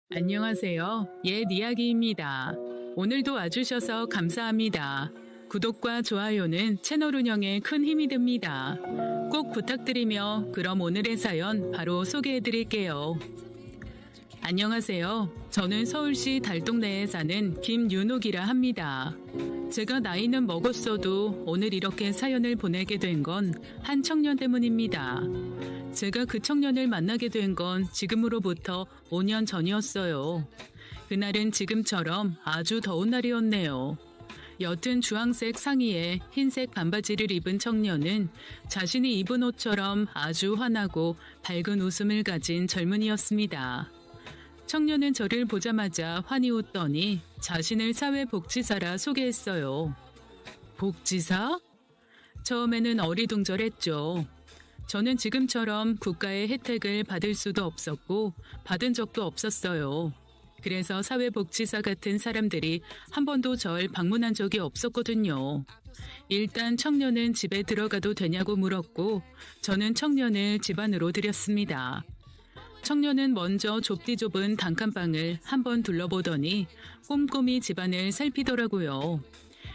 안녕하세요. 옛 이야기입니다. 오늘도 와주셔서 감사합니다. 구독과 좋아요는 채널 운영에 큰 힘이 됩니다. 꼭 부탁드리며 그럼 오늘의 사연 바로 소개해 드릴게요. 안녕하세요. 저는 서울시 달동네에 사는 김윤옥이라 합니다. 제가 나이는 먹었어도 오늘 이렇게 사연을 보내게 된 건 한 청년 때문입니다. 제가 그 청년을 만나게 된 건 지금으로부터 5년 전이었어요. 그날은 지금처럼 아주 더운 날이었네요. 옅은 주황색 상의에 흰색 반바지를 입은 청년은 자신이 입은 옷처럼 아주 환하고 밝은 웃음을 가진 젊은이였습니다. 청년은 저를 보자마자 환히 웃더니 자신을 사회복지사라 소개했어요. 복지사? 처음에는 어리둥절했죠. 저는 지금처럼 국가의 혜택을 받을 수도 없었고 받은 적도 없었어요. 그래서 사회복지사 같은 사람들이 한 번도 절 방문한 적이 없었거든요. 일단 청년은 집에 들어가도 되냐고 물었고 저는 청년을 집 안으로 들였습니다. 청년은 먼저 좁디 좁은 단칸방을 한번 둘러보더니 꼼꼼히 집안을 살피더라고요.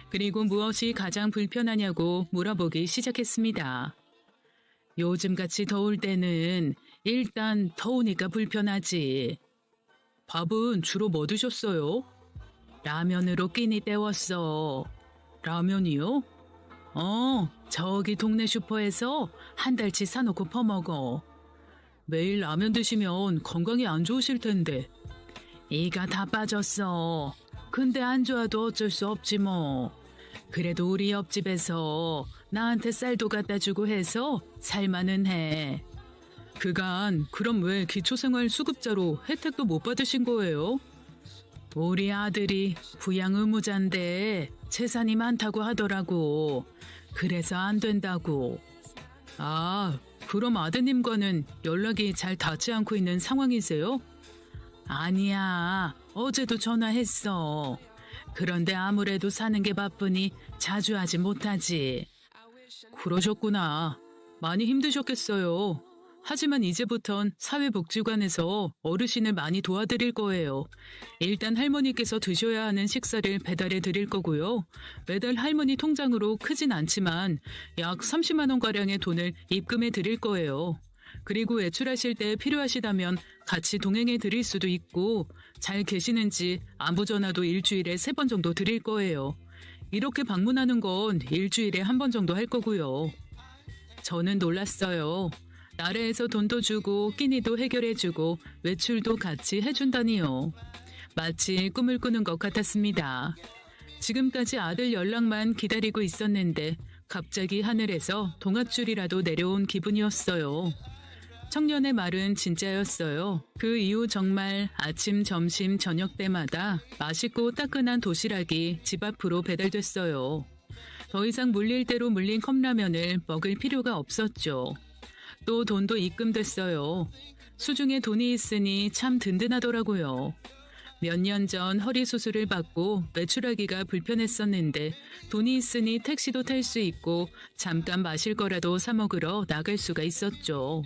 그리고 무엇이 가장 불편하냐고 물어보기 시작했습니다. 요즘같이 더울 때는 일단 더우니까 불편하지. 밥은 주로 뭐 드셨어요? 라면으로 끼니 때웠어. 라면이요? 저기 동네 슈퍼에서 한 달치 사놓고 퍼먹어. 매일 라면 드시면 건강이 안 좋으실 텐데. 이가 다 빠졌어. 근데 안 좋아도 어쩔 수 없지 뭐. 그래도 우리 옆집에서 나한테 쌀도 갖다 주고 해서 살만은 해. 그간 그럼 왜 기초생활 수급자로 혜택도 못 받으신 거예요? 우리 아들이 부양 의무자인데 재산이 많다고 하더라고. 그래서 안 된다고. 아, 그럼 아드님과는 연락이 잘 닿지 않고 있는 상황이세요? 아니야. 어제도 전화했어. 그런데 아무래도 사는 게 바쁘니 자주 하지 못하지. 그러셨구나. 많이 힘드셨겠어요. 하지만 이제부턴 사회복지관에서 어르신을 많이 도와드릴 거예요. 일단 할머니께서 드셔야 하는 식사를 배달해 드릴 거고요. 매달 할머니 통장으로 크진 않지만 약 30만 원가량의 돈을 입금해 드릴 거예요. 그리고 외출하실 때 필요하시다면 같이 동행해 드릴 수도 있고 잘 계시는지 안부 전화도 일주일에 3번 정도 드릴 거예요. 이렇게 방문하는 건 일주일에 1번 정도 할 거고요. 저는 놀랐어요. 나라에서 돈도 주고 끼니도 해결해주고 외출도 같이 해준다니요. 마치 꿈을 꾸는 것 같았습니다. 지금까지 아들 연락만 기다리고 있었는데 갑자기 하늘에서 동아줄이라도 내려온 기분이었어요. 청년의 말은 진짜였어요. 그 이후 정말 아침, 점심, 저녁 때마다 맛있고 따끈한 도시락이 집 앞으로 배달됐어요. 더 이상 물릴 대로 물린 컵라면을 먹을 필요가 없었죠. 또 돈도 입금됐어요. 수중에 돈이 있으니 참 든든하더라고요. 몇 년 전 허리 수술을 받고 외출하기가 불편했었는데 돈이 있으니 택시도 탈 수 있고 잠깐 마실 거라도 사 먹으러 나갈 수가 있었죠.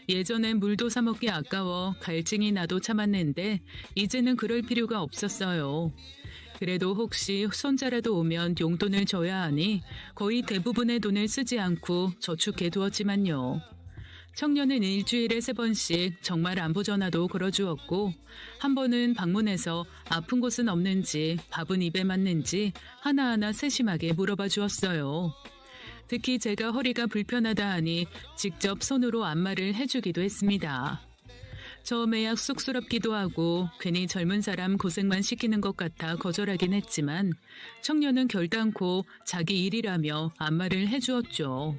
예전엔 물도 사 먹기 아까워 갈증이 나도 참았는데 이제는 그럴 필요가 없었어요. 그래도 혹시 손자라도 오면 용돈을 줘야 하니 거의 대부분의 돈을 쓰지 않고 저축해 두었지만요. 청년은 일주일에 3번씩 정말 안부 전화도 걸어주었고 한 번은 방문해서 아픈 곳은 없는지 밥은 입에 맞는지 하나하나 세심하게 물어봐 주었어요. 특히 제가 허리가 불편하다 하니 직접 손으로 안마를 해주기도 했습니다. 처음에야 쑥스럽기도 하고 괜히 젊은 사람 고생만 시키는 것 같아 거절하긴 했지만 청년은 결단코 자기 일이라며 안마를 해주었죠.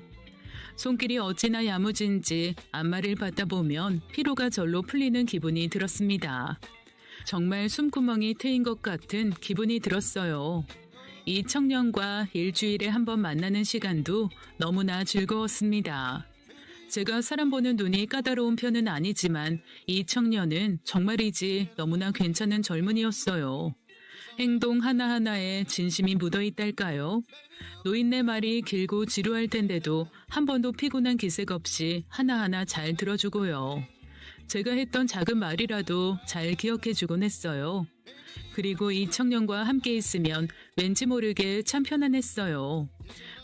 손길이 어찌나 야무진지 안마를 받다 보면 피로가 절로 풀리는 기분이 들었습니다. 정말 숨구멍이 트인 것 같은 기분이 들었어요. 이 청년과 일주일에 1번 만나는 시간도 너무나 즐거웠습니다. 제가 사람 보는 눈이 까다로운 편은 아니지만 이 청년은 정말이지 너무나 괜찮은 젊은이였어요. 행동 하나하나에 진심이 묻어있달까요? 노인네 말이 길고 지루할 텐데도 한 번도 피곤한 기색 없이 하나하나 잘 들어주고요. 제가 했던 작은 말이라도 잘 기억해주곤 했어요. 그리고 이 청년과 함께 있으면 왠지 모르게 참 편안했어요.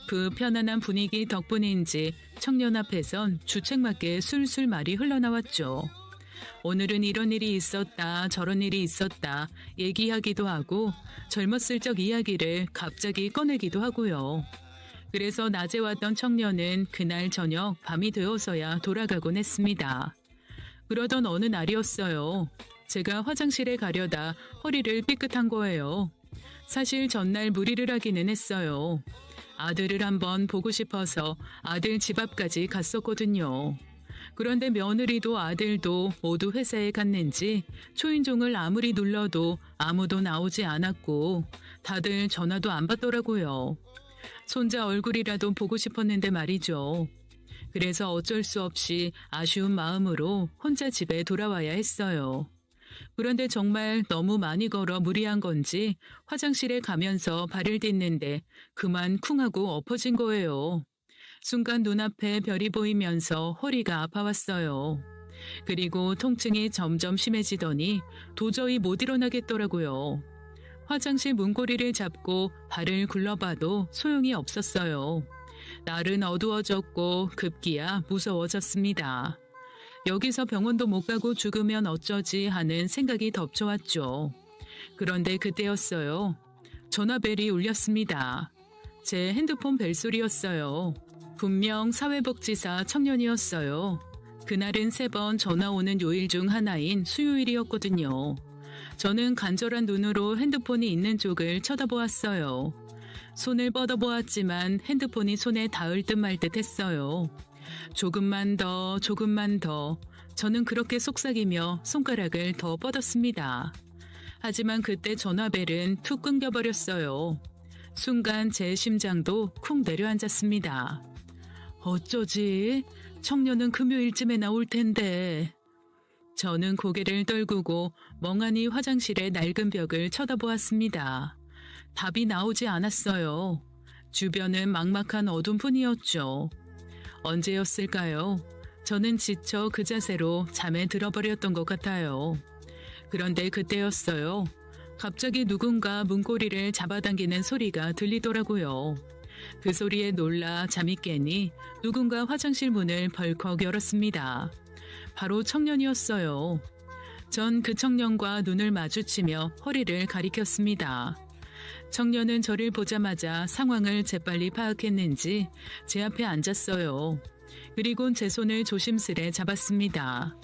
그 편안한 분위기 덕분인지 청년 앞에선 주책맞게 술술 말이 흘러나왔죠. 오늘은 이런 일이 있었다, 저런 일이 있었다 얘기하기도 하고 젊었을 적 이야기를 갑자기 꺼내기도 하고요. 그래서 낮에 왔던 청년은 그날 저녁 밤이 되어서야 돌아가곤 했습니다. 그러던 어느 날이었어요. 제가 화장실에 가려다 허리를 삐끗한 거예요. 사실 전날 무리를 하기는 했어요. 아들을 한번 보고 싶어서 아들 집 앞까지 갔었거든요. 그런데 며느리도 아들도 모두 회사에 갔는지 초인종을 아무리 눌러도 아무도 나오지 않았고 다들 전화도 안 받더라고요. 손자 얼굴이라도 보고 싶었는데 말이죠. 그래서 어쩔 수 없이 아쉬운 마음으로 혼자 집에 돌아와야 했어요. 그런데 정말 너무 많이 걸어 무리한 건지 화장실에 가면서 발을 딛는데 그만 쿵 하고 엎어진 거예요. 순간 눈앞에 별이 보이면서 허리가 아파왔어요. 그리고 통증이 점점 심해지더니 도저히 못 일어나겠더라고요. 화장실 문고리를 잡고 발을 굴러봐도 소용이 없었어요. 날은 어두워졌고 급기야 무서워졌습니다. 여기서 병원도 못 가고 죽으면 어쩌지 하는 생각이 덮쳐왔죠. 그런데 그때였어요. 전화벨이 울렸습니다. 제 핸드폰 벨소리였어요. 분명 사회복지사 청년이었어요. 그날은 3번 전화 오는 요일 중 하나인 수요일이었거든요. 저는 간절한 눈으로 핸드폰이 있는 쪽을 쳐다보았어요. 손을 뻗어보았지만 핸드폰이 손에 닿을 듯 말 듯 했어요. 조금만 더, 조금만 더. 저는 그렇게 속삭이며 손가락을 더 뻗었습니다. 하지만 그때 전화벨은 툭 끊겨버렸어요. 순간 제 심장도 쿵 내려앉았습니다. 어쩌지? 청년은 금요일쯤에 나올 텐데. 저는 고개를 떨구고 멍하니 화장실의 낡은 벽을 쳐다보았습니다. 답이 나오지 않았어요. 주변은 막막한 어둠뿐이었죠. 언제였을까요? 저는 지쳐 그 자세로 잠에 들어버렸던 것 같아요. 그런데 그때였어요. 갑자기 누군가 문고리를 잡아당기는 소리가 들리더라고요. 그 소리에 놀라 잠이 깨니 누군가 화장실 문을 벌컥 열었습니다. 바로 청년이었어요. 전 그 청년과 눈을 마주치며 허리를 가리켰습니다. 청년은 저를 보자마자 상황을 재빨리 파악했는지 제 앞에 앉았어요. 그리곤 제 손을 조심스레 잡았습니다.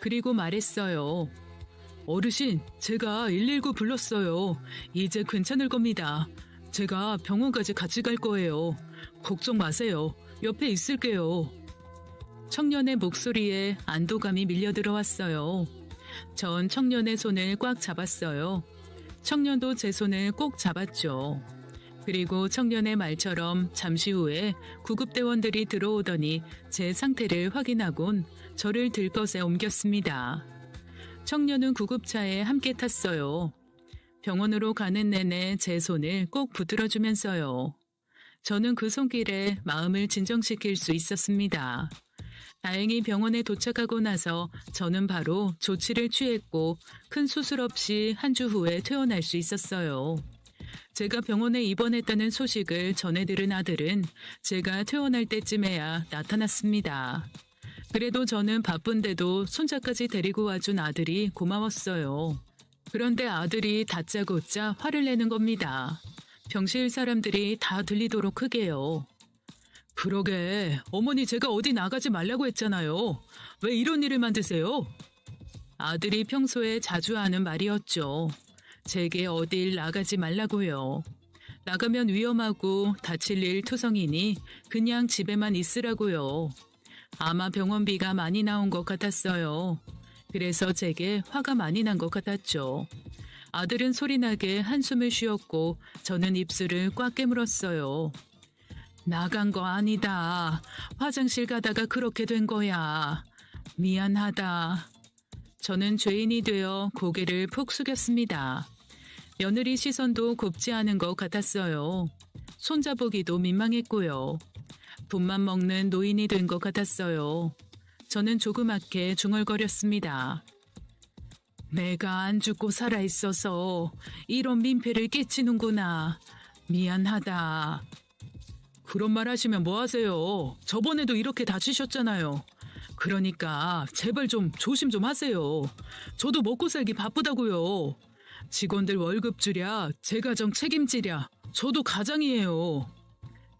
그리고 말했어요. 어르신, 제가 119 불렀어요. 이제 괜찮을 겁니다. 제가 병원까지 같이 갈 거예요. 걱정 마세요. 옆에 있을게요. 청년의 목소리에 안도감이 밀려들어왔어요. 전 청년의 손을 꽉 잡았어요. 청년도 제 손을 꼭 잡았죠. 그리고 청년의 말처럼 잠시 후에 구급대원들이 들어오더니 제 상태를 확인하곤 저를 들것에 옮겼습니다. 청년은 구급차에 함께 탔어요. 병원으로 가는 내내 제 손을 꼭 붙들어주면서요. 저는 그 손길에 마음을 진정시킬 수 있었습니다. 다행히 병원에 도착하고 나서 저는 바로 조치를 취했고 큰 수술 없이 한 주 후에 퇴원할 수 있었어요. 제가 병원에 입원했다는 소식을 전해 들은 아들은 제가 퇴원할 때쯤에야 나타났습니다. 그래도 저는 바쁜데도 손자까지 데리고 와준 아들이 고마웠어요. 그런데 아들이 다짜고짜 화를 내는 겁니다. 병실 사람들이 다 들리도록 크게요. 그러게, 어머니 제가 어디 나가지 말라고 했잖아요. 왜 이런 일을 만드세요? 아들이 평소에 자주 하는 말이었죠. 제게 어딜 나가지 말라고요. 나가면 위험하고 다칠 일 투성이니 그냥 집에만 있으라고요. 아마 병원비가 많이 나온 것 같았어요. 그래서 제게 화가 많이 난 것 같았죠. 아들은 소리나게 한숨을 쉬었고 저는 입술을 꽉 깨물었어요. 나간 거 아니다. 화장실 가다가 그렇게 된 거야. 미안하다. 저는 죄인이 되어 고개를 푹 숙였습니다. 며느리 시선도 곱지 않은 것 같았어요. 손자보기도 민망했고요. 돈만 먹는 노인이 된 것 같았어요. 저는 조그맣게 중얼거렸습니다. 내가 안 죽고 살아있어서 이런 민폐를 끼치는구나. 미안하다. 그런 말 하시면 뭐 하세요? 저번에도 이렇게 다치셨잖아요. 그러니까 제발 좀 조심 좀 하세요. 저도 먹고 살기 바쁘다고요. 직원들 월급 주랴, 제 가정 책임지랴. 저도 가장이에요.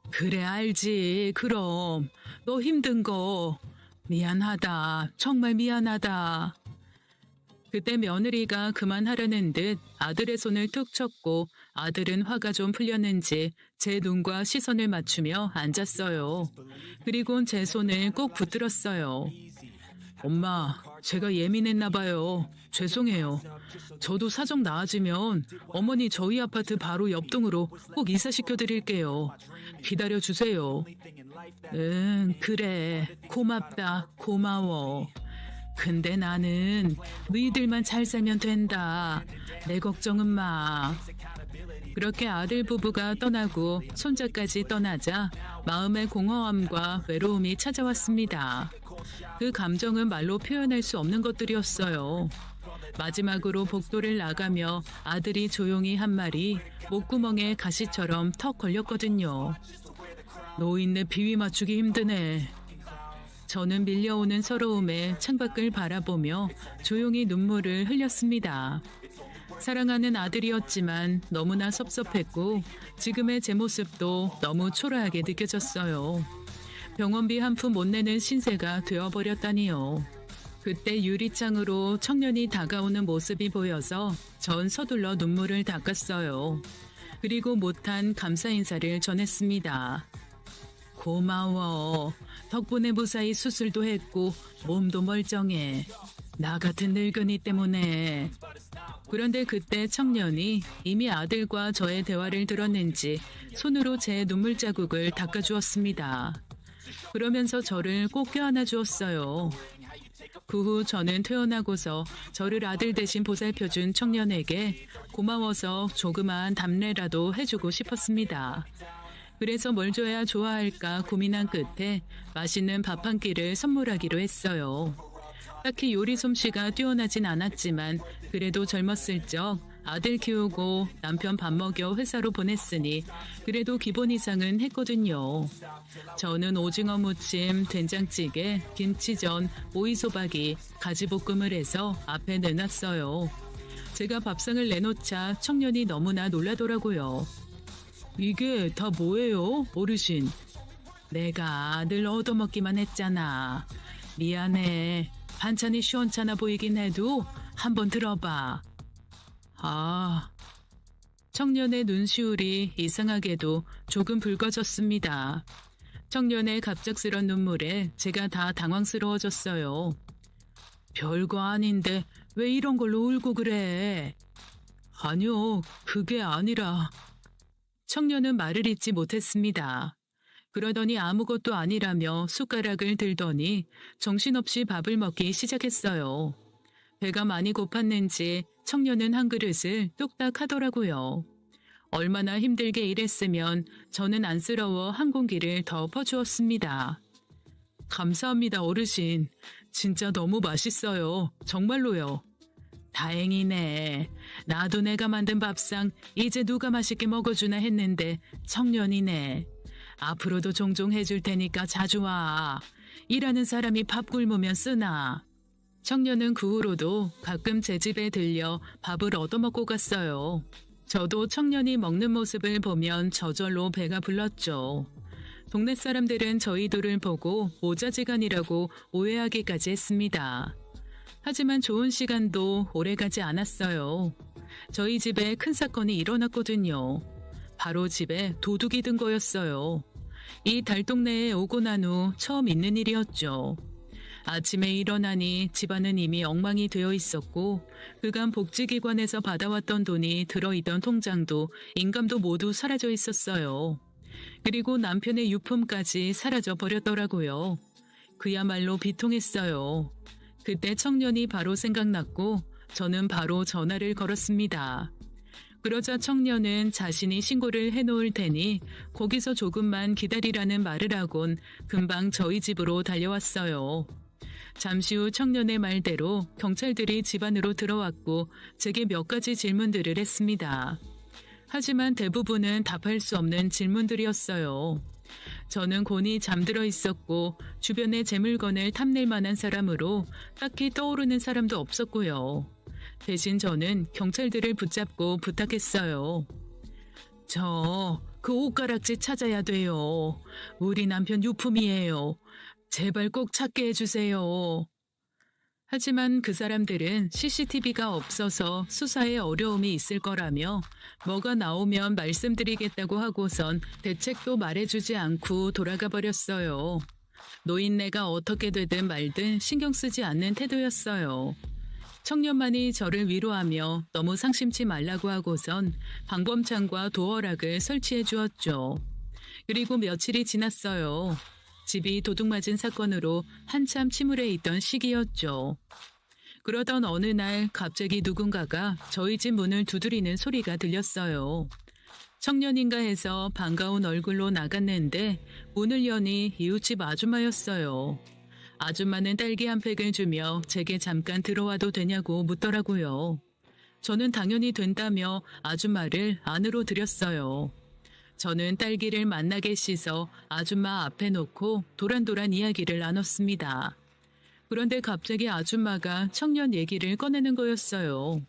그래 알지. 그럼 너 힘든 거 미안하다. 정말 미안하다. 그때 며느리가 그만하라는 듯 아들의 손을 툭 쳤고 아들은 화가 좀 풀렸는지 제 눈과 시선을 맞추며 앉았어요. 그리곤 제 손을 꼭 붙들었어요. 엄마, 제가 예민했나 봐요. 죄송해요. 저도 사정 나아지면 어머니 저희 아파트 바로 옆동으로 꼭 이사시켜 드릴게요. 기다려 주세요. 응, 그래. 고맙다. 고마워. 근데 나는 너희들만 잘 살면 된다. 내 걱정은 마. 그렇게 아들 부부가 떠나고 손자까지 떠나자 마음의 공허함과 외로움이 찾아왔습니다. 그 감정은 말로 표현할 수 없는 것들이었어요. 마지막으로 복도를 나가며 아들이 조용히 한 말이 목구멍에 가시처럼 턱 걸렸거든요. 노인네 비위 맞추기 힘드네. 저는 밀려오는 서러움에 창밖을 바라보며 조용히 눈물을 흘렸습니다. 사랑하는 아들이었지만 너무나 섭섭했고 지금의 제 모습도 너무 초라하게 느껴졌어요. 병원비 한 푼 못 내는 신세가 되어버렸다니요. 그때 유리창으로 청년이 다가오는 모습이 보여서 전 서둘러 눈물을 닦았어요. 그리고 못한 감사 인사를 전했습니다. 고마워. 덕분에 무사히 수술도 했고 몸도 멀쩡해. 나 같은 늙은이 때문에. 그런데 그때 청년이 이미 아들과 저의 대화를 들었는지 손으로 제 눈물 자국을 닦아주었습니다. 그러면서 저를 꼭 껴안아 주었어요. 그 후 저는 퇴원하고서 저를 아들 대신 보살펴준 청년에게 고마워서 조그마한 답례라도 해주고 싶었습니다. 그래서 뭘 줘야 좋아할까 고민한 끝에 맛있는 밥 한 끼를 선물하기로 했어요. 딱히 요리 솜씨가 뛰어나진 않았지만 그래도 젊었을 적 아들 키우고 남편 밥 먹여 회사로 보냈으니 그래도 기본 이상은 했거든요. 저는 오징어 무침, 된장찌개, 김치전, 오이소박이, 가지볶음을 해서 앞에 내놨어요. 제가 밥상을 내놓자 청년이 너무나 놀라더라고요. 이게 다 뭐예요, 어르신? 내가 늘 얻어먹기만 했잖아. 미안해. 반찬이 시원찮아 보이긴 해도 한번 들어봐. 아, 청년의 눈시울이 이상하게도 조금 붉어졌습니다. 청년의 갑작스런 눈물에 제가 다 당황스러워졌어요. 별거 아닌데 왜 이런 걸로 울고 그래? 아니요, 그게 아니라... 청년은 말을 잇지 못했습니다. 그러더니 아무것도 아니라며 숟가락을 들더니 정신없이 밥을 먹기 시작했어요. 배가 많이 고팠는지 청년은 한 그릇을 뚝딱 하더라고요. 얼마나 힘들게 일했으면 저는 안쓰러워 한 공기를 더 퍼주었습니다. 감사합니다, 어르신. 진짜 너무 맛있어요. 정말로요. 다행이네. 나도 내가 만든 밥상 이제 누가 맛있게 먹어주나 했는데 청년이네. 앞으로도 종종 해줄 테니까 자주 와. 일하는 사람이 밥 굶으면 쓰나. 청년은 그 후로도 가끔 제 집에 들려 밥을 얻어먹고 갔어요. 저도 청년이 먹는 모습을 보면 저절로 배가 불렀죠. 동네 사람들은 저희 둘을 보고 모자지간이라고 오해하기까지 했습니다. 하지만 좋은 시간도 오래가지 않았어요. 저희 집에 큰 사건이 일어났거든요. 바로 집에 도둑이 든 거였어요. 이 달동네에 오고 난 후 처음 있는 일이었죠. 아침에 일어나니 집안은 이미 엉망이 되어 있었고 그간 복지기관에서 받아왔던 돈이 들어있던 통장도 인감도 모두 사라져 있었어요. 그리고 남편의 유품까지 사라져 버렸더라고요. 그야말로 비통했어요. 그때 청년이 바로 생각났고 저는 바로 전화를 걸었습니다. 그러자 청년은 자신이 신고를 해놓을 테니 거기서 조금만 기다리라는 말을 하곤 금방 저희 집으로 달려왔어요. 잠시 후 청년의 말대로 경찰들이 집 안으로 들어왔고 제게 몇 가지 질문들을 했습니다. 하지만 대부분은 답할 수 없는 질문들이었어요. 저는 곤히 잠들어 있었고 주변에 제 물건을 탐낼 만한 사람으로 딱히 떠오르는 사람도 없었고요. 대신 저는 경찰들을 붙잡고 부탁했어요. 그 옷가락지 찾아야 돼요. 우리 남편 유품이에요. 제발 꼭 찾게 해주세요. 하지만 그 사람들은 CCTV가 없어서 수사에 어려움이 있을 거라며 뭐가 나오면 말씀드리겠다고 하고선 대책도 말해주지 않고 돌아가 버렸어요. 노인네가 어떻게 되든 말든 신경 쓰지 않는 태도였어요. 청년만이 저를 위로하며 너무 상심치 말라고 하고선 방범창과 도어락을 설치해 주었죠. 그리고 며칠이 지났어요. 집이 도둑맞은 사건으로 한참 침울해 있던 시기였죠. 그러던 어느 날 갑자기 누군가가 저희 집 문을 두드리는 소리가 들렸어요. 청년인가 해서 반가운 얼굴로 나갔는데 문을 여니 이웃집 아줌마였어요. 아줌마는 딸기 한 팩을 주며 제게 잠깐 들어와도 되냐고 묻더라고요. 저는 당연히 된다며 아줌마를 안으로 들였어요. 저는 딸기를 맛나게 씻어 아줌마 앞에 놓고 도란도란 이야기를 나눴습니다. 그런데 갑자기 아줌마가 청년 얘기를 꺼내는 거였어요.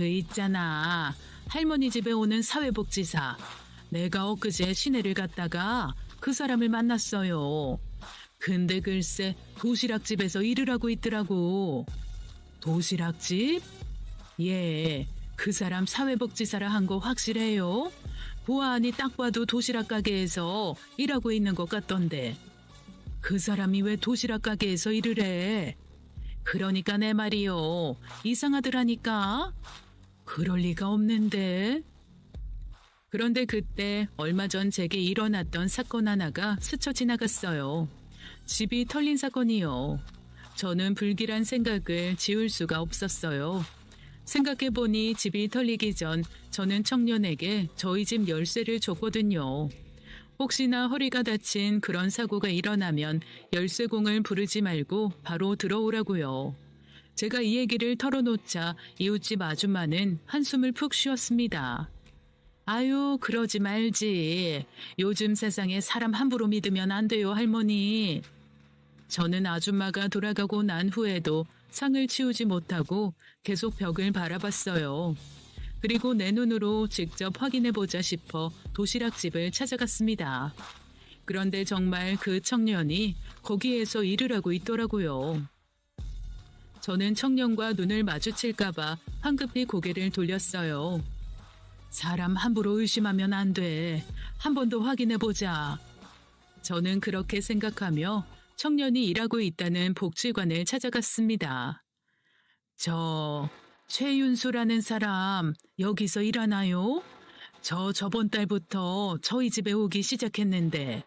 있잖아. 할머니 집에 오는 사회복지사. 내가 엊그제 시내를 갔다가 그 사람을 만났어요. 근데 글쎄 도시락집에서 일을 하고 있더라고. 도시락집? 예, 그 사람 사회복지사라 한 거 확실해요? 보아하니 딱 봐도 도시락 가게에서 일하고 있는 것 같던데. 그 사람이 왜 도시락 가게에서 일을 해? 그러니까 내 말이요. 이상하더라니까. 그럴 리가 없는데. 그런데 그때 얼마 전 제게 일어났던 사건 하나가 스쳐 지나갔어요. 집이 털린 사건이요. 저는 불길한 생각을 지울 수가 없었어요. 생각해보니 집이 털리기 전 저는 청년에게 저희 집 열쇠를 줬거든요. 혹시나 허리가 다친 그런 사고가 일어나면 열쇠공을 부르지 말고 바로 들어오라고요. 제가 이 얘기를 털어놓자 이웃집 아줌마는 한숨을 푹 쉬었습니다. 아유, 그러지 말지. 요즘 세상에 사람 함부로 믿으면 안 돼요, 할머니. 저는 아줌마가 돌아가고 난 후에도 상을 치우지 못하고 계속 벽을 바라봤어요. 그리고 내 눈으로 직접 확인해보자 싶어 도시락집을 찾아갔습니다. 그런데 정말 그 청년이 거기에서 일을 하고 있더라고요. 저는 청년과 눈을 마주칠까봐 황급히 고개를 돌렸어요. 사람 함부로 의심하면 안 돼. 한 번 더 확인해보자. 저는 그렇게 생각하며 청년이 일하고 있다는 복지관을 찾아갔습니다. 최윤수라는 사람 여기서 일하나요? 저번 달부터 저희 집에 오기 시작했는데.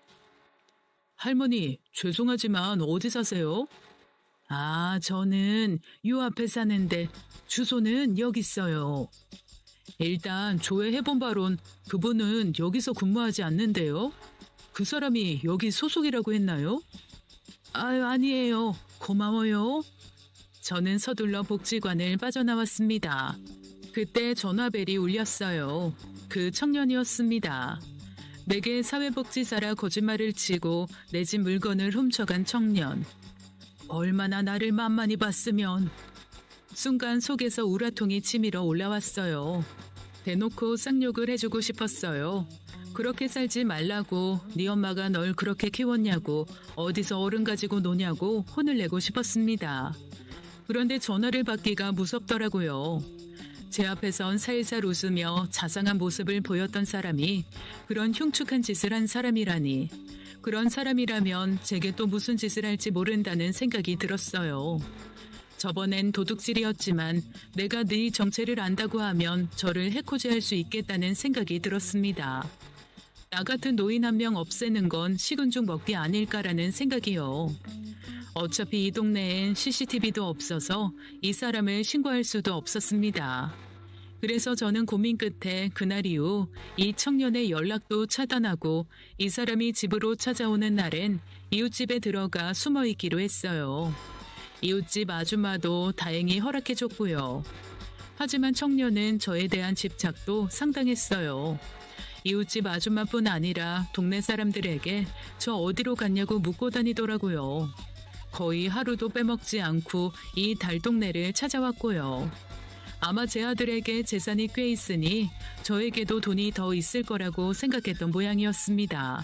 할머니, 죄송하지만 어디 사세요? 저는 요 앞에 사는데 주소는 여기 있어요. 일단 조회해본 바론 그분은 여기서 근무하지 않는데요. 그 사람이 여기 소속이라고 했나요? 아니에요. 고마워요. 저는 서둘러 복지관을 빠져나왔습니다. 그때 전화벨이 울렸어요. 그 청년이었습니다. 내게 사회복지사라 거짓말을 치고 내 집 물건을 훔쳐간 청년. 얼마나 나를 만만히 봤으면. 순간 속에서 우라통이 치밀어 올라왔어요. 대놓고 쌍욕을 해주고 싶었어요. 그렇게 살지 말라고, 네 엄마가 널 그렇게 키웠냐고, 어디서 어른 가지고 노냐고 혼을 내고 싶었습니다. 그런데 전화를 받기가 무섭더라고요. 제 앞에선 살살 웃으며 자상한 모습을 보였던 사람이 그런 흉측한 짓을 한 사람이라니. 그런 사람이라면 제게 또 무슨 짓을 할지 모른다는 생각이 들었어요. 저번엔 도둑질이었지만 내가 네 정체를 안다고 하면 저를 해코지할 수 있겠다는 생각이 들었습니다. 나 같은 노인 한 명 없애는 건 식은 죽 먹기 아닐까라는 생각이요. 어차피 이 동네엔 CCTV도 없어서 이 사람을 신고할 수도 없었습니다. 그래서 저는 고민 끝에 그날 이후 이 청년의 연락도 차단하고 이 사람이 집으로 찾아오는 날엔 이웃집에 들어가 숨어 있기로 했어요. 이웃집 아줌마도 다행히 허락해줬고요. 하지만 청년은 저에 대한 집착도 상당했어요. 이웃집 아줌마뿐 아니라 동네 사람들에게 저 어디로 갔냐고 묻고 다니더라고요. 거의 하루도 빼먹지 않고 이 달동네를 찾아왔고요. 아마 제 아들에게 재산이 꽤 있으니 저에게도 돈이 더 있을 거라고 생각했던 모양이었습니다.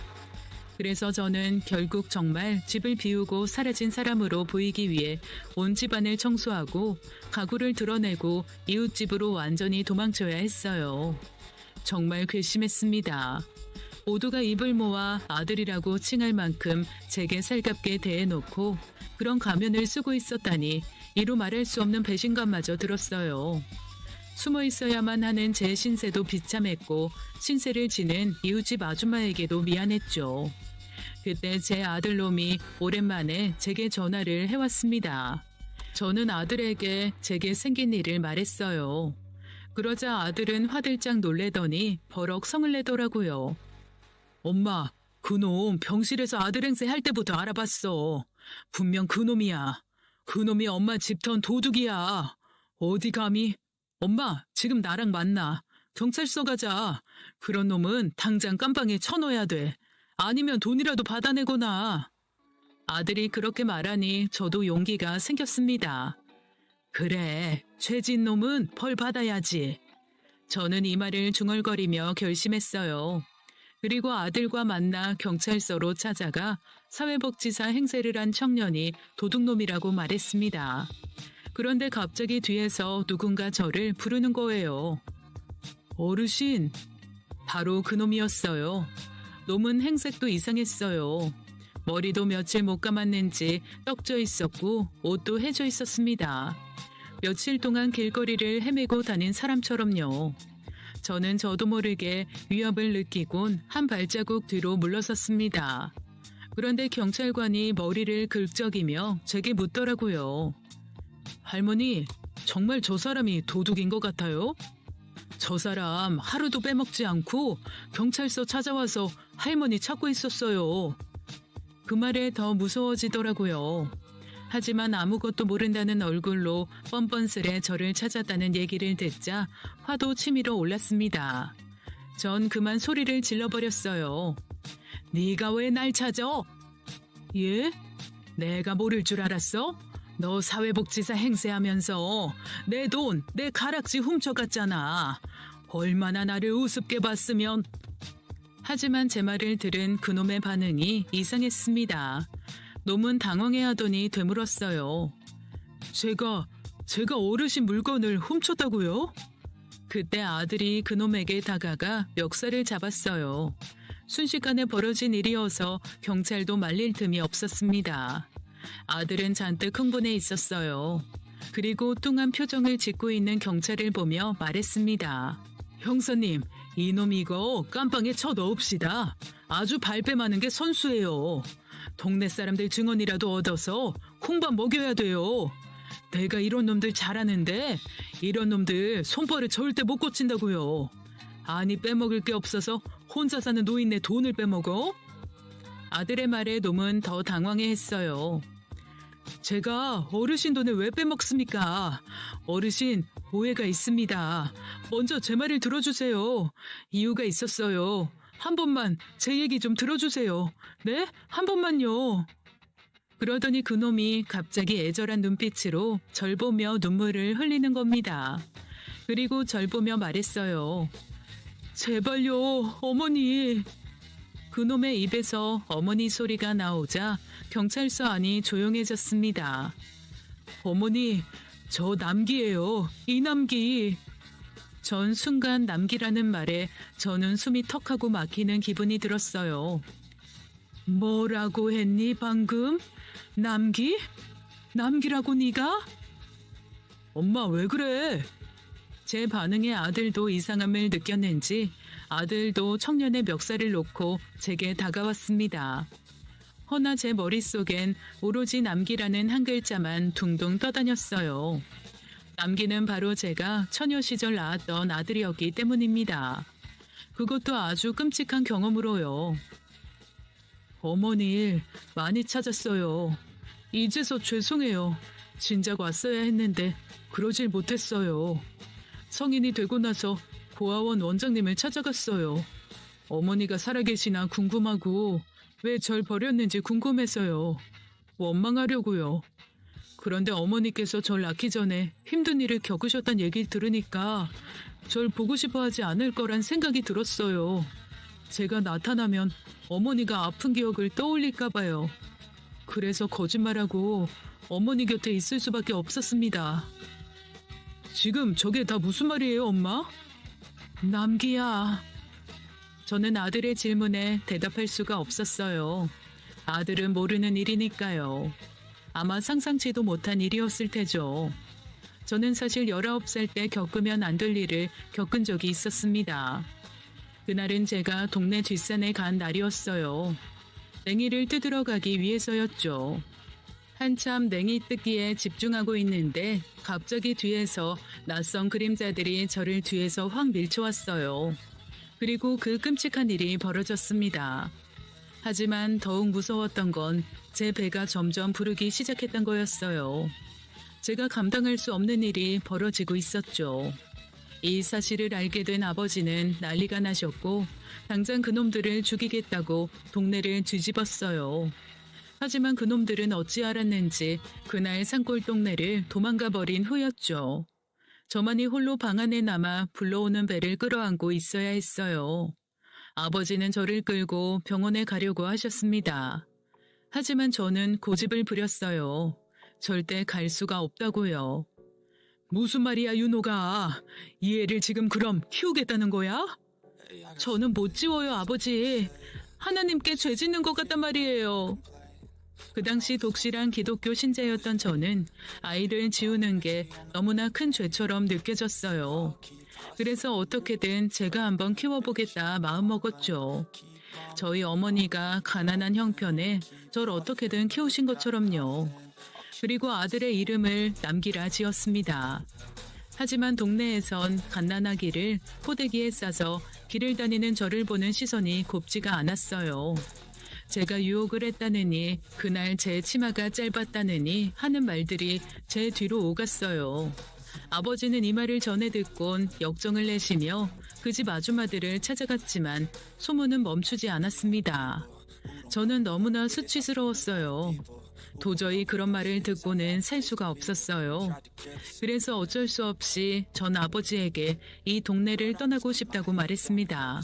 그래서 저는 결국 정말 집을 비우고 사라진 사람으로 보이기 위해 온 집안을 청소하고 가구를 드러내고 이웃집으로 완전히 도망쳐야 했어요. 정말 괘씸했습니다. 모두가 입을 모아 아들이라고 칭할 만큼 제게 살갑게 대해놓고 그런 가면을 쓰고 있었다니 이루 말할 수 없는 배신감마저 들었어요. 숨어 있어야만 하는 제 신세도 비참했고 신세를 지는 이웃집 아줌마에게도 미안했죠. 그때 제 아들놈이 오랜만에 제게 전화를 해왔습니다. 저는 아들에게 제게 생긴 일을 말했어요. 그러자 아들은 화들짝 놀래더니 버럭 성을 내더라고요. 엄마, 그놈 병실에서 아들 행세 할 때부터 알아봤어. 분명 그놈이야. 그놈이 엄마 집턴 도둑이야. 어디 감히? 엄마, 지금 나랑 만나. 경찰서 가자. 그런 놈은 당장 깜빵에 쳐넣어야 돼. 아니면 돈이라도 받아내거나. 아들이 그렇게 말하니 저도 용기가 생겼습니다. 그래, 죄진 놈은 벌 받아야지. 저는 이 말을 중얼거리며 결심했어요. 그리고 아들과 만나 경찰서로 찾아가 사회복지사 행세를 한 청년이 도둑놈이라고 말했습니다. 그런데 갑자기 뒤에서 누군가 저를 부르는 거예요. 어르신, 바로 그놈이었어요. 놈은 행색도 이상했어요. 머리도 며칠 못 감았는지 떡져 있었고 옷도 해져 있었습니다. 며칠 동안 길거리를 헤매고 다닌 사람처럼요. 저는 저도 모르게 위협을 느끼곤 한 발자국 뒤로 물러섰습니다. 그런데 경찰관이 머리를 긁적이며 제게 묻더라고요. 할머니, 정말 저 사람이 도둑인 것 같아요? 저 사람 하루도 빼먹지 않고 경찰서 찾아와서 할머니 찾고 있었어요. 그 말에 더 무서워지더라고요. 하지만 아무것도 모른다는 얼굴로 뻔뻔스레 저를 찾았다는 얘기를 듣자 화도 치밀어 올랐습니다. 전 그만 소리를 질러버렸어요. 네가 왜 날 찾아? 예? 내가 모를 줄 알았어? 너 사회복지사 행세하면서 내 돈, 내 가락지 훔쳐갔잖아. 얼마나 나를 우습게 봤으면. 하지만 제 말을 들은 그놈의 반응이 이상했습니다. 놈은 당황해하더니 되물었어요. 제가 어르신 물건을 훔쳤다고요? 그때 아들이 그놈에게 다가가 멱살을 잡았어요. 순식간에 벌어진 일이어서 경찰도 말릴 틈이 없었습니다. 아들은 잔뜩 흥분해 있었어요. 그리고 뚱한 표정을 짓고 있는 경찰을 보며 말했습니다. 형사님, 이놈 이거 깜빵에 쳐 넣읍시다. 아주 발뺌하는 게 선수예요. 동네 사람들 증언이라도 얻어서 콩밥 먹여야 돼요. 내가 이런 놈들 잘 아는데 이런 놈들 손벌을 절대 못 고친다고요. 아니 빼먹을 게 없어서 혼자 사는 노인네 돈을 빼먹어? 아들의 말에 놈은 더 당황해했어요. 제가 어르신 돈을 왜 빼먹습니까? 어르신, 오해가 있습니다. 먼저 제 말을 들어주세요. 이유가 있었어요. 한 번만 제 얘기 좀 들어주세요. 네? 한 번만요. 그러더니 그놈이 갑자기 애절한 눈빛으로 절 보며 눈물을 흘리는 겁니다. 그리고 절 보며 말했어요. 제발요, 어머니. 그놈의 입에서 어머니 소리가 나오자 경찰서 안이 조용해졌습니다. 어머니, 저 남기예요. 이 남기. 전 순간 남기라는 말에 저는 숨이 턱하고 막히는 기분이 들었어요. 뭐라고 했니 방금? 남기? 남기라고 네가? 엄마 왜 그래? 제 반응에 아들도 이상함을 느꼈는지 아들도 청년의 멱살을 놓고 제게 다가왔습니다. 허나 제 머릿속엔 오로지 남기라는 한 글자만 둥둥 떠다녔어요. 남기는 바로 제가 처녀 시절 낳았던 아들이었기 때문입니다. 그것도 아주 끔찍한 경험으로요. 어머니 많이 찾았어요. 이제서 죄송해요. 진작 왔어야 했는데 그러질 못했어요. 성인이 되고 나서 고아원 원장님을 찾아갔어요. 어머니가 살아계시나 궁금하고 왜 절 버렸는지 궁금해서요. 원망하려고요. 그런데 어머니께서 절 낳기 전에 힘든 일을 겪으셨단 얘기를 들으니까 절 보고 싶어 하지 않을 거란 생각이 들었어요. 제가 나타나면 어머니가 아픈 기억을 떠올릴까 봐요. 그래서 거짓말하고 어머니 곁에 있을 수밖에 없었습니다. 지금 저게 다 무슨 말이에요, 엄마? 남기야. 저는 아들의 질문에 대답할 수가 없었어요. 아들은 모르는 일이니까요. 아마 상상치도 못한 일이었을 테죠. 저는 사실 19살 때 겪으면 안 될 일을 겪은 적이 있었습니다. 그날은 제가 동네 뒷산에 간 날이었어요. 냉이를 뜯으러 가기 위해서였죠. 한참 냉이 뜯기에 집중하고 있는데 갑자기 뒤에서 낯선 그림자들이 저를 뒤에서 확 밀쳐왔어요. 그리고 그 끔찍한 일이 벌어졌습니다. 하지만 더욱 무서웠던 건 제 배가 점점 부르기 시작했던 거였어요. 제가 감당할 수 없는 일이 벌어지고 있었죠. 이 사실을 알게 된 아버지는 난리가 나셨고 당장 그놈들을 죽이겠다고 동네를 뒤집었어요. 하지만 그놈들은 어찌 알았는지 그날 산골 동네를 도망가 버린 후였죠. 저만이 홀로 방 안에 남아 불러오는 배를 끌어안고 있어야 했어요. 아버지는 저를 끌고 병원에 가려고 하셨습니다. 하지만 저는 고집을 부렸어요. 절대 갈 수가 없다고요. 무슨 말이야, 윤호가. 이 애를 지금 그럼 키우겠다는 거야? 저는 못 지워요, 아버지. 하나님께 죄 짓는 것 같단 말이에요. 그 당시 독실한 기독교 신자였던 저는 아이를 지우는 게 너무나 큰 죄처럼 느껴졌어요. 그래서 어떻게든 제가 한번 키워보겠다 마음먹었죠. 저희 어머니가 가난한 형편에 절 어떻게든 키우신 것처럼요. 그리고 아들의 이름을 남기라 지었습니다. 하지만 동네에선 갓난아기를 포대기에 싸서 길을 다니는 저를 보는 시선이 곱지가 않았어요. 제가 유혹을 했다느니 그날 제 치마가 짧았다느니 하는 말들이 제 뒤로 오갔어요. 아버지는 이 말을 전해 듣곤 역정을 내시며 그 집 아주마들을 찾아갔지만 소문은 멈추지 않았습니다. 저는 너무나 수치스러웠어요. 도저히 그런 말을 듣고는 살 수가 없었어요. 그래서 어쩔 수 없이 전 아버지에게 이 동네를 떠나고 싶다고 말했습니다.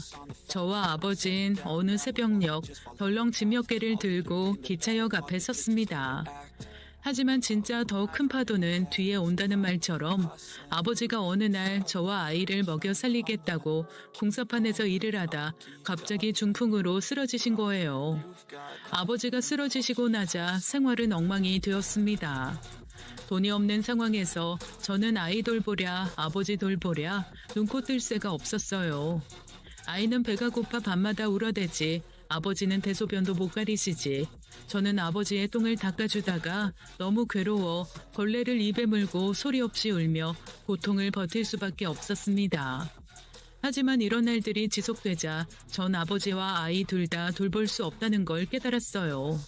저와 아버진 어느 새벽녘 덜렁 짐 몇 개를 들고 기차역 앞에 섰습니다. 하지만 진짜 더 큰 파도는 뒤에 온다는 말처럼 아버지가 어느 날 저와 아이를 먹여 살리겠다고 공사판에서 일을 하다 갑자기 중풍으로 쓰러지신 거예요. 아버지가 쓰러지시고 나자 생활은 엉망이 되었습니다. 돈이 없는 상황에서 저는 아이 돌보랴 아버지 돌보랴 눈코 뜰 새가 없었어요. 아이는 배가 고파 밤마다 울어대지 아버지는 대소변도 못 가리시지. 저는 아버지의 똥을 닦아주다가 너무 괴로워 걸레를 입에 물고 소리 없이 울며 고통을 버틸 수밖에 없었습니다. 하지만 이런 날들이 지속되자 전 아버지와 아이 둘 다 돌볼 수 없다는 걸 깨달았어요.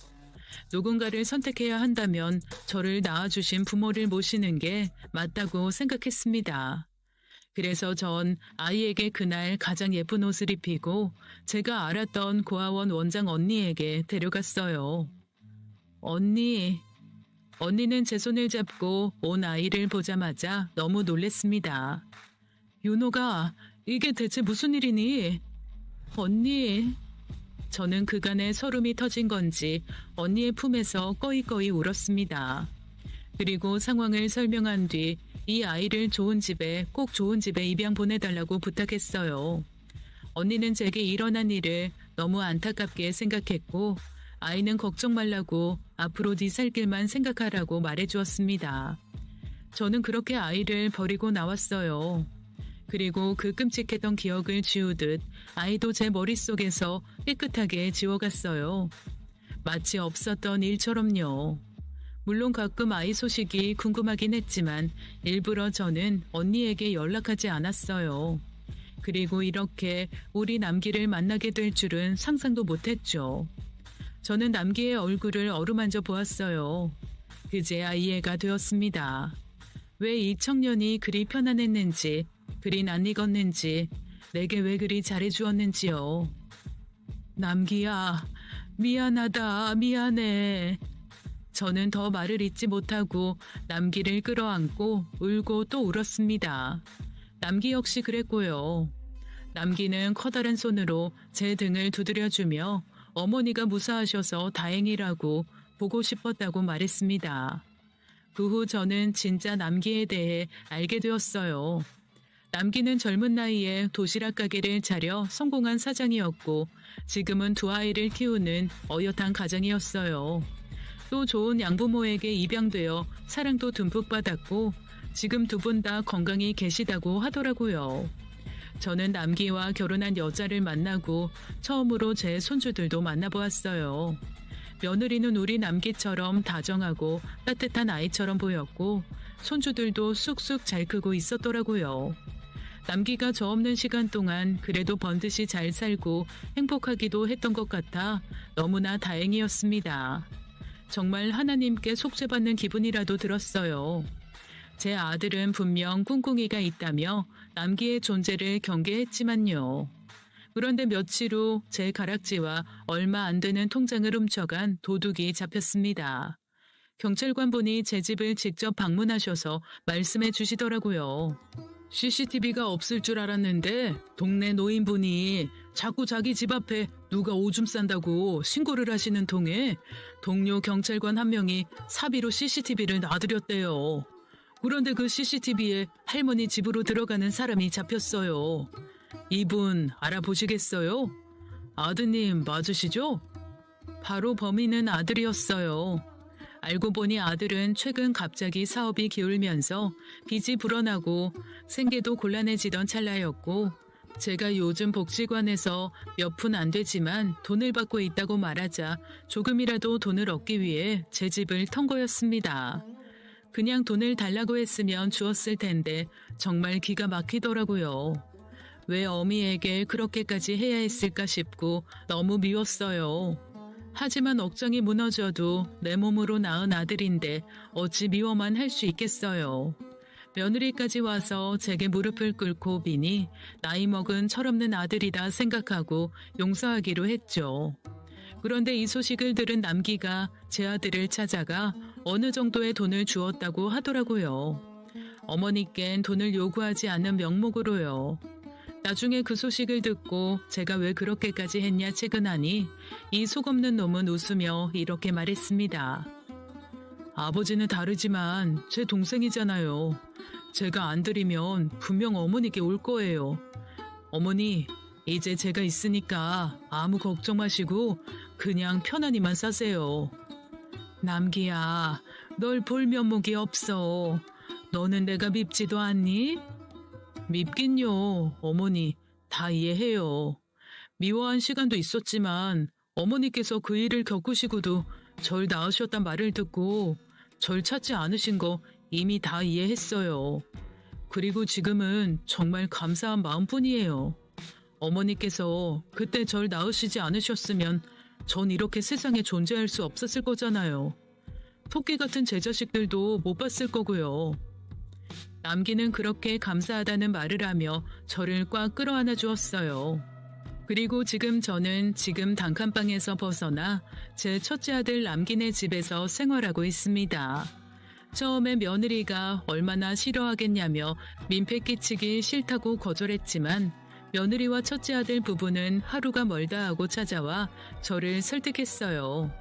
누군가를 선택해야 한다면 저를 낳아주신 부모를 모시는 게 맞다고 생각했습니다. 그래서 전 아이에게 그날 가장 예쁜 옷을 입히고 제가 알았던 고아원 원장 언니에게 데려갔어요. 언니는 제 손을 잡고 온 아이를 보자마자 너무 놀랬습니다. 윤호가 이게 대체 무슨 일이니? 언니. 저는 그간의 서름이 터진 건지 언니의 품에서 꺼이꺼이 울었습니다. 그리고 상황을 설명한 뒤 이 아이를 꼭 좋은 집에 입양 보내달라고 부탁했어요. 언니는 제게 일어난 일을 너무 안타깝게 생각했고 아이는 걱정 말라고 앞으로 네 살 길만 생각하라고 말해주었습니다. 저는 그렇게 아이를 버리고 나왔어요. 그리고 그 끔찍했던 기억을 지우듯 아이도 제 머릿속에서 깨끗하게 지워갔어요. 마치 없었던 일처럼요. 물론 가끔 아이 소식이 궁금하긴 했지만 일부러 저는 언니에게 연락하지 않았어요. 그리고 이렇게 우리 남기를 만나게 될 줄은 상상도 못했죠. 저는 남기의 얼굴을 어루만져 보았어요. 그제야 이해가 되었습니다. 왜 이 청년이 그리 편안했는지, 그리 낯익었는지, 내게 왜 그리 잘해주었는지요. 남기야, 미안하다, 미안해. 저는 더 말을 잇지 못하고 남기를 끌어안고 울고 또 울었습니다. 남기 역시 그랬고요. 남기는 커다란 손으로 제 등을 두드려주며 어머니가 무사하셔서 다행이라고 보고 싶었다고 말했습니다. 그 후 저는 진짜 남기에 대해 알게 되었어요. 남기는 젊은 나이에 도시락 가게를 차려 성공한 사장이었고 지금은 두 아이를 키우는 어엿한 가장이었어요. 또 좋은 양부모에게 입양되어 사랑도 듬뿍 받았고 지금 두 분 다 건강히 계시다고 하더라고요. 저는 남기와 결혼한 여자를 만나고 처음으로 제 손주들도 만나보았어요. 며느리는 우리 남기처럼 다정하고 따뜻한 아이처럼 보였고 손주들도 쑥쑥 잘 크고 있었더라고요. 남기가 저 없는 시간 동안 그래도 번듯이 잘 살고 행복하기도 했던 것 같아 너무나 다행이었습니다. 정말 하나님께 속죄받는 기분이라도 들었어요. 제 아들은 분명 꿍꿍이가 있다며 남기의 존재를 경계했지만요. 그런데 며칠 후 제 가락지와 얼마 안 되는 통장을 훔쳐간 도둑이 잡혔습니다. 경찰관 분이 제 집을 직접 방문하셔서 말씀해 주시더라고요. CCTV가 없을 줄 알았는데 동네 노인분이 자꾸 자기 집 앞에 누가 오줌 싼다고 신고를 하시는 통에 동료 경찰관 한 명이 사비로 CCTV를 놔드렸대요. 그런데 그 CCTV에 할머니 집으로 들어가는 사람이 잡혔어요. 이분 알아보시겠어요? 아드님 맞으시죠? 바로 범인은 아들이었어요. 알고 보니 아들은 최근 갑자기 사업이 기울면서 빚이 불어나고 생계도 곤란해지던 찰나였고 제가 요즘 복지관에서 몇 푼 안 되지만 돈을 받고 있다고 말하자 조금이라도 돈을 얻기 위해 제 집을 턴 거였습니다. 그냥 돈을 달라고 했으면 주었을 텐데 정말 기가 막히더라고요. 왜 어미에게 그렇게까지 해야 했을까 싶고 너무 미웠어요. 하지만 억장이 무너져도 내 몸으로 낳은 아들인데 어찌 미워만 할 수 있겠어요. 며느리까지 와서 제게 무릎을 꿇고 비니 나이 먹은 철없는 아들이다 생각하고 용서하기로 했죠. 그런데 이 소식을 들은 남기가 제 아들을 찾아가 어느 정도의 돈을 주었다고 하더라고요. 어머니께는 돈을 요구하지 않는 명목으로요. 나중에 그 소식을 듣고 제가 왜 그렇게까지 했냐 채근하니 이 속없는 놈은 웃으며 이렇게 말했습니다. 아버지는 다르지만 제 동생이잖아요. 제가 안 드리면 분명 어머니께 올 거예요. 어머니, 이제 제가 있으니까 아무 걱정 마시고 그냥 편안히만 사세요. 남기야, 널 볼 면목이 없어. 너는 내가 밉지도 않니? 밉긴요. 어머니, 다 이해해요. 미워한 시간도 있었지만 어머니께서 그 일을 겪으시고도 절 낳으셨단 말을 듣고 절 찾지 않으신 거 이미 다 이해했어요. 그리고 지금은 정말 감사한 마음뿐이에요. 어머니께서 그때 절 낳으시지 않으셨으면 전 이렇게 세상에 존재할 수 없었을 거잖아요. 토끼 같은 제 자식들도 못 봤을 거고요. 남기는 그렇게 감사하다는 말을 하며 저를 꽉 끌어안아 주었어요. 그리고 지금 저는 단칸방에서 벗어나 제 첫째 아들 남기네 집에서 생활하고 있습니다. 처음에 며느리가 얼마나 싫어하겠냐며 민폐 끼치기 싫다고 거절했지만 며느리와 첫째 아들 부부는 하루가 멀다 하고 찾아와 저를 설득했어요.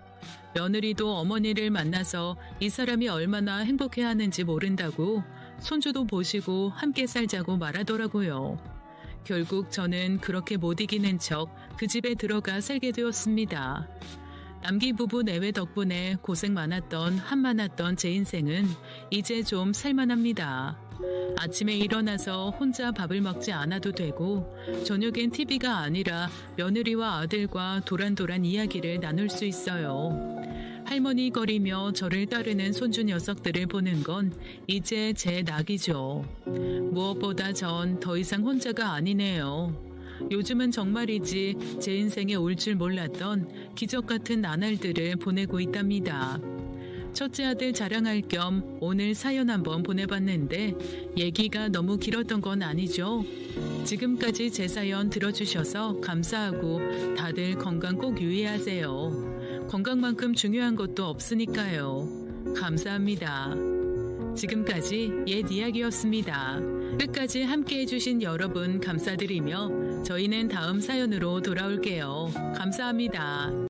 며느리도 어머니를 만나서 이 사람이 얼마나 행복해하는지 모른다고 손주도 보시고 함께 살자고 말하더라고요. 결국 저는 그렇게 못 이기는 척 그 집에 들어가 살게 되었습니다. 남기 부부 내외 덕분에 고생 많았던 한많았던 제 인생은 이제 좀 살만합니다. 아침에 일어나서 혼자 밥을 먹지 않아도 되고 저녁엔 TV가 아니라 며느리와 아들과 도란도란 이야기를 나눌 수 있어요. 할머니 거리며 저를 따르는 손주 녀석들을 보는 건 이제 제 낙이죠. 무엇보다 전 더 이상 혼자가 아니네요. 요즘은 정말이지 제 인생에 올 줄 몰랐던 기적 같은 나날들을 보내고 있답니다. 첫째 아들 자랑할 겸 오늘 사연 한번 보내봤는데 얘기가 너무 길었던 건 아니죠? 지금까지 제 사연 들어주셔서 감사하고 다들 건강 꼭 유의하세요. 건강만큼 중요한 것도 없으니까요. 감사합니다. 지금까지 옛 이야기였습니다. 끝까지 함께 해주신 여러분 감사드리며 저희는 다음 사연으로 돌아올게요. 감사합니다.